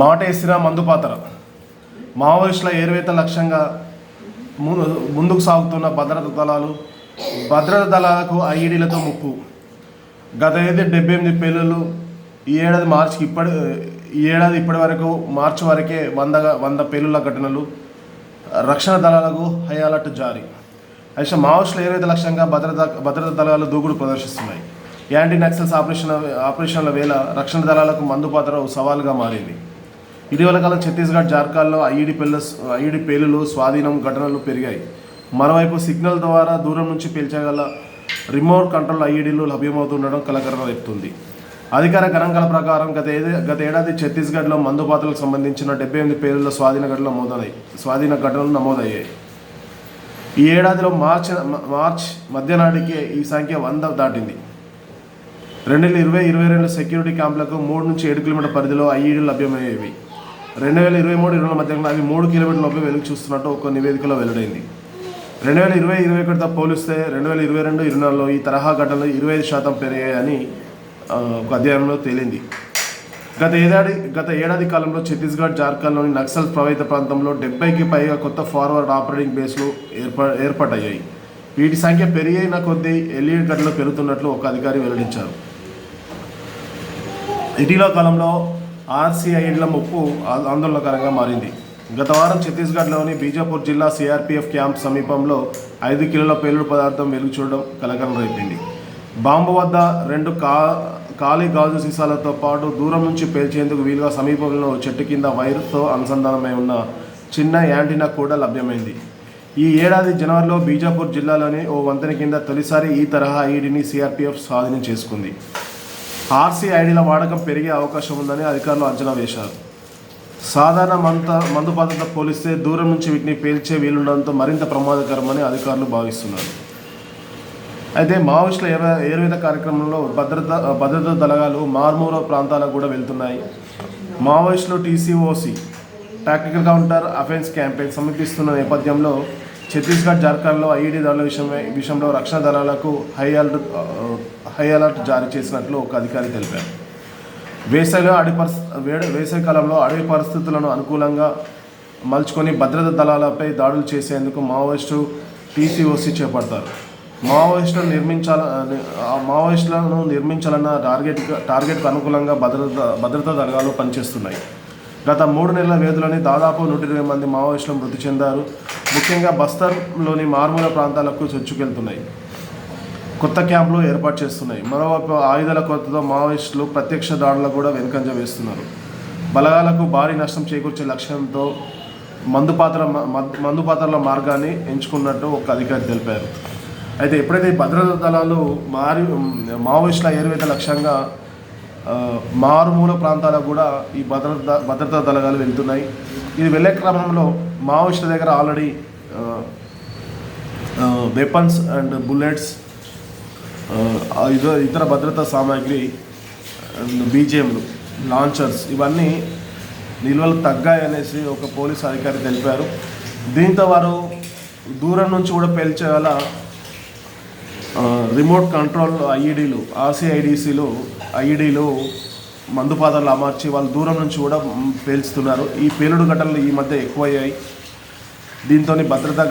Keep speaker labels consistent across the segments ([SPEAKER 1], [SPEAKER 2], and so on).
[SPEAKER 1] మాటేసిన మందుపాత్ర మావోయిస్టుల ఏరువేత లక్ష్యంగా ముందుకు సాగుతున్న భద్రతా దళాలకు ఐఈడీలతో ముప్పు. గత 78 పేలుళ్లు ఈ ఏడాది ఇప్పటి వరకు మార్చి వరకే 100 పేలుళ్ల ఘటనలు. రక్షణ దళాలకు హై అలర్ట్ జారీ. అయితే మావోయిస్టుల ఏరువేత లక్ష్యంగా భద్రతా దళాలు దూకుడు ప్రదర్శిస్తున్నాయి. యాంటీ నక్సల్స్ ఆపరేషన్ల వేళ రక్షణ దళాలకు మందుపాత్ర సవాలుగా మారింది. ఇటీవల కాలం ఛత్తీస్గఢ్, జార్ఖండ్లో ఐఈడీ పేలులు స్వాధీనం ఘటనలు పెరిగాయి. మరోవైపు సిగ్నల్ ద్వారా దూరం నుంచి పేల్చగల రిమోట్ కంట్రోల్ ఐఈడీలు లభ్యమవుతుండడం కలకలం రేపుతుంది. అధికార గణాంకాల ప్రకారం గత ఏడాది ఛత్తీస్గఢ్లో మందుపాత్రలకు సంబంధించిన 78 పేలుళ్ల స్వాధీన ఘటనలు నమోదయ్యాయి. ఈ ఏడాదిలో మార్చ్ మధ్య నాటికే ఈ సంఖ్య 100 దాటింది. 2020-22 సెక్యూరిటీ క్యాంపులకు 3 నుంచి 7 కిలోమీటర్ల పరిధిలో ఐఈడీలు లభ్యమయ్యేవి. 2023-24 మధ్యంలో అవి 3 కిలోమీటర్ల లోపే వెలుగు చూస్తున్నట్టు ఒక నివేదికలో వెల్లడైంది. 2020-21తో పోలిస్తే 2022-24లో ఈ తరహా ఘటనలు 25% పెరిగాయని ఒక అధ్యయనంలో తేలింది. గత ఏడాది కాలంలో ఛత్తీస్గఢ్, జార్ఖండ్లోని నక్సల్ ప్రభావిత ప్రాంతంలో 70కి పైగా కొత్త ఫార్వర్డ్ ఆపరేటింగ్ బేస్లు ఏర్పాటయ్యాయి. వీటి సంఖ్య పెరిగిన కొద్దీ ఎల్ఈడి ఘటనలు పెరుగుతున్నట్లు ఒక అధికారి వెల్లడించారు. ఇటీవల కాలంలో ఆర్సీఐల ముప్పు ఆందోళనకరంగా మారింది. గత వారం ఛత్తీస్గఢ్లోని బీజాపూర్ జిల్లా సిఆర్పీఎఫ్ క్యాంప్ సమీపంలో 5 కిలోల పేలుడు పదార్థం వెలుగు చూడడం కలకలం రేపింది. బాంబు వద్ద 2 ఖాళీ గాజు సీసాలతో పాటు దూరం నుంచి పేల్చేందుకు వీలుగా సమీపంలో చెట్టు కింద వైర్తో అనుసంధానమై ఉన్న చిన్న యాంటీనా కూడా లభ్యమైంది. ఈ ఏడాది జనవరిలో బీజాపూర్ జిల్లాలోని ఓ వంతెన కింద తొలిసారి ఈ తరహా ఐఈడీని సిఆర్పీఎఫ్ స్వాధీనం చేసుకుంది. ఆర్సీఐడీల వాడకం పెరిగే అవకాశం ఉందని అధికారులు అంచనా వేశారు. సాధారణ మందుపాత్రతో పోలిస్తే దూరం నుంచి వీటిని పేల్చే వీలుండడంతో మరింత ప్రమాదకరమని అధికారులు భావిస్తున్నారు. అయితే మావోయిస్టుల ఏరువేత కార్యక్రమంలో భద్రతా దళాలు మారుమూల ప్రాంతాలకు కూడా వెళ్తున్నాయి. మావోయిస్టులు టీసీఓసీ టాక్టికల్ కౌంటర్ అఫెన్స్ క్యాంపెయిన్ సమీపిస్తున్న నేపథ్యంలో ఛత్తీస్గఢ్, జార్ఖండ్లో ఐఈడీ దళాల విషయంలో రక్షణ దళాలకు హై అలర్ట్ జారీ చేసినట్లు ఒక అధికారి తెలిపారు. వేసవి కాలంలో అడవి పరిస్థితులను అనుకూలంగా మలుచుకొని భద్రతా దళాలపై దాడులు చేసేందుకు మావోయిస్టు టీసీఓసీ చేపడతారు. మావోయిస్టులను నిర్మించాలన్న టార్గెట్కు అనుకూలంగా భద్రతా దళాలు పనిచేస్తున్నాయి. గత 3 నెలల వ్యవధిలోనే దాదాపు 120 మంది మావోయిస్టులు మృతి చెందారు. ముఖ్యంగా బస్తర్లోని మారుమూల ప్రాంతాలకు చొచ్చుకెళ్తున్నాయి. కొత్త క్యాంపులు ఏర్పాటు చేస్తున్నాయి. మరోవైపు ఆయుధాల కొరతతో మావోయిస్టులు ప్రత్యక్ష దాడులకు కూడా వెనుకంజ వేస్తున్నారు. బలగాలకు భారీ నష్టం చేకూర్చే లక్ష్యంతో మందుపాత్రల మార్గాన్ని ఎంచుకున్నట్టు ఒక అధికారి తెలిపారు. అయితే ఎప్పుడైతే భద్రతా దళాలు మావోయిస్టుల ఏరువేత లక్ష్యంగా మారుమూల ప్రాంతాలకు కూడా ఈ భద్రతా దళాలు వెళ్తున్నాయి. ఇది వెళ్ళే క్రమంలో మావోయిస్టుల దగ్గర ఆల్రెడీ వెపన్స్ అండ్ బుల్లెట్స్, ఇతర భద్రతా సామాగ్రి, బీజేఎంలు, లాంచర్స్ ఇవన్నీ నిల్వలు తగ్గాయనేసి ఒక పోలీసు అధికారి తెలిపారు. దీంతో వారు దూరం నుంచి కూడా పేల్చేగల రిమోట్ కంట్రోల్ ఐఈడీలు, ఆర్సీఐడీసీలు ఐఈడీలు మందుపాత్రలు అమర్చి వాళ్ళు దూరం నుంచి కూడా పేల్చుతున్నారు. ఈ పేలుడు ఘటనలు ఈ మధ్య ఎక్కువయ్యాయి. దీంతో భద్రతా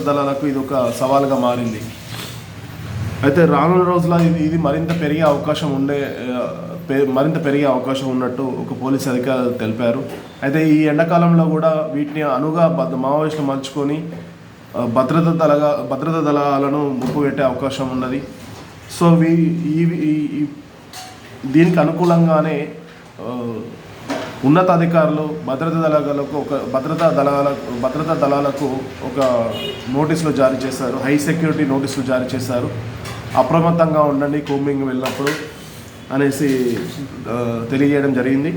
[SPEAKER 1] దళాలకు ఇది ఒక సవాలుగా మారింది. అయితే రానున్న రోజుల్లో ఇది మరింత పెరిగే అవకాశం ఉన్నట్టు ఒక పోలీస్ అధికారి తెలిపారు. అయితే ఈ ఎండాకాలంలో కూడా వీటిని మావోయిస్టులు మలుచుకొని భద్రతా దళాలను ముప్పు పెట్టే అవకాశం ఉన్నది. సో దీనికి అనుకూలంగానే ఉన్నతాధికారులు భద్రతా దళాలకు ఒక నోటీసులు జారీ చేశారు. హై సెక్యూరిటీ నోటీసులు జారీ చేశారు. అప్రమత్తంగా ఉండండి కోంబింగ్ వెళ్ళినప్పుడు అనేసి తెలియజేయడం జరిగింది.